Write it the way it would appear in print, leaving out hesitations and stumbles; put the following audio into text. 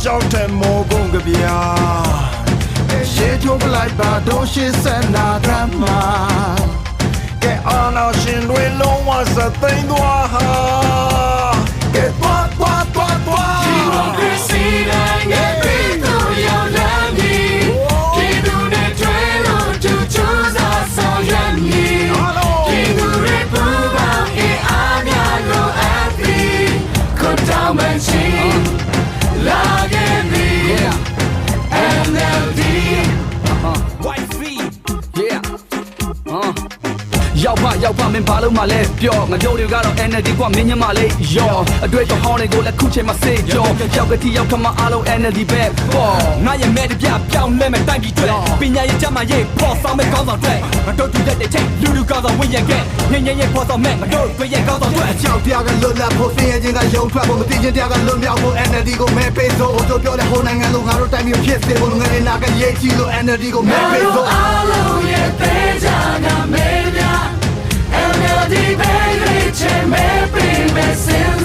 ကြောက်တဲ့မောကုန်ကြဗျာရှေ့ထုတ်ပလိုက်ပါတော့ရှေ့ဆက်နာကမှာကဲအောင်အောင်ရှင်တွေလုံးဝစသိမ်းသွားဟာကဲသွားဒီမိုကရေစီနိုင်ငံပြည်သူရောက်လာပြီပြည်သူနဲ့တွဲလို့ကြိုးစားဆောင်ရွက်မည်ပြည်သူတွေပူပေါင်းအင်အားများလို့အပ်ပြီးကိုတောင်းမှချီလာခဲ့ပြီ NLD White free yeah ရောက်ပါမင်းဘာလို့မလဲပြောငါတို့တွေကတော့ NLD ကမင်းညမလေးယောအတွေ့အဟောင်းတွေကိုလည်းခုချိန်မှာစေးကြောကြောက်ကတိရောက်ခမအားလုံး NLD ပဲပေါ့ငါရဲ့မဲ့တပြပြောင်းလဲမဲ့တိုင်းပြည်တွေပညာရေးကျမရေးပေါ်ဆောင်မဲ့ကောင်းဆောင်တွေငါတို့တူတဲ့ချိန်လူကောင်းဆောင်ဝင်ရခဲ့ညညရဲ့ပေါ်ဆောင်မဲ့ငါတို့တွေရဲ့ကောင်းဆောင်တွေအကြောက်တရားကလွတ်လပ်ဖို့စင်ရခြင်းကယုံထွက်ဖို့မသိခြင်းတရားကလွတ်မြောက်ဖို့ NLD ကိုမဲပေးစို့တို့ပြောတဲ့ဟိုနိုင်ငံလုံးငါတို့တိုင်းမျိုးဖြစ်စေဖို့ငွေနဲ့နာကရေးချီလို့ NLD ကိုမဲပေးစို့အားလုံးရဲ့ပေးကြတာမဲများNLD baby ချေမဲပေးမယ်စင်